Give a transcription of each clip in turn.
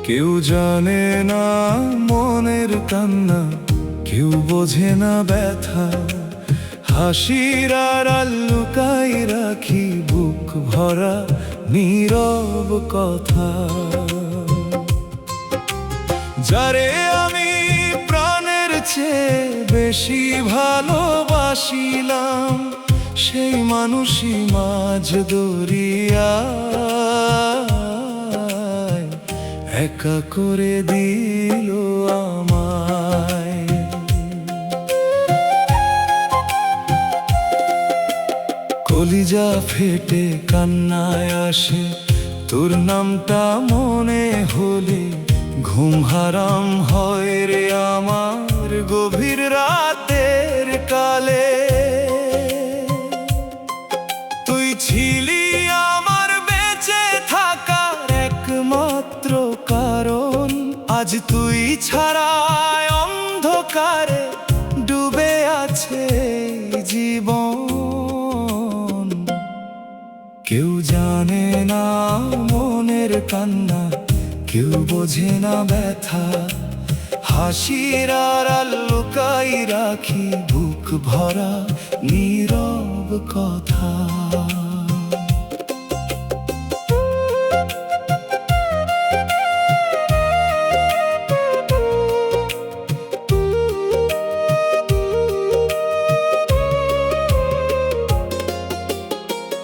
কেউ জানে না মনের কান্না, কেউ বোঝে না ব্যথা। হাসির আড়াল লুকাই রাখি বুক ভরা নীরব কথা। যারে আমি প্রাণের চেয়ে বেশি ভালোবাসিলাম, সেই মানুষই মাঝ দরিয়ায় একা করে দিল আমায়। কলিজা ফেটে কান্নায় আসে তোর নামটা মনে হলে, ঘুম হারাম হয় রে আমার গভীর রাতের কালে। তুই ছিলি আমার বেঁচে থাকার একমাত্র কারণ, আজ তুই ছাড়া অন্ধকারে ডুবে আছে জীবন। কেউ জানে না মনের কান্না, কেউ বোঝে না ব্যথা। হাসির আড়াল লুকাই রাখি বুক ভরা নীরব কথা।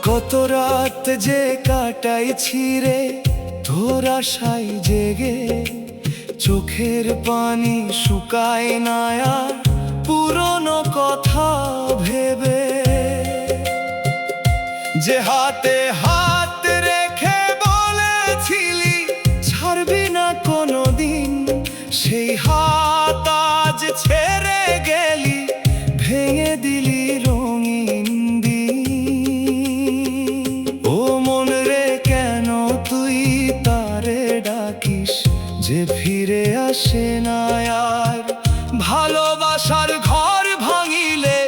কত রাত যে কাটাইছি রে তোর আশায় জেগে, চোখের পানি শুকায় না আর পুরনো কথা ভেবে। যে হাতে হাত রেখে বলেছিলি ছাড়বি না কোনোদিন, সেই হাত আজ ছেড়ে গেলি, ভেঙে দিলি রঙিন দিন। ও মন রে কেন তুই তারে ডাকিস, যে ফিরে আসে না আর। ভালোবাসার ঘর ভাঙিলে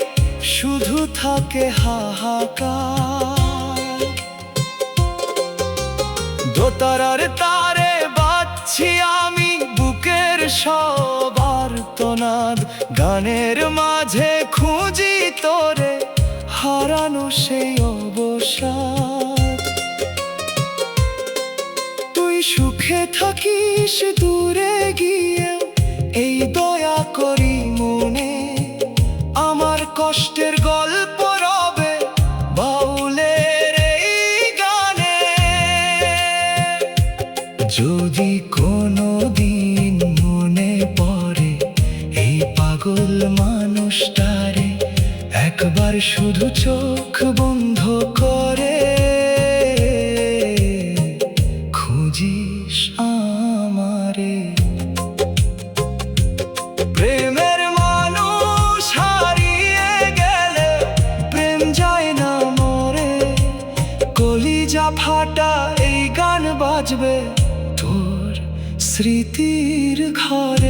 শুধু থাকে হাহাকার। দোতারার তারে বাজছি আমি বুকের সব আর্তনাদ, গানের মাঝে খুঁজি তোরে হারানো সেই অবসাদ। তুই সুখে থাকিস দূরে গিয়ে, এই দয়া করি মনে, আমার কষ্টের গল্প রবে বাউলের এই গানে। যদি কোনো দিন মনে পড়ে এই পাগল মানুষটারে, একবার শুধু চোখ বন্ধ করে খুঁজিস আমারে। প্রেমের মানুষ হারিয়ে গেলে প্রেম যায় না মরে, কলিজা ফাটা এই গান বাজবে তোর স্মৃতির ঘরে।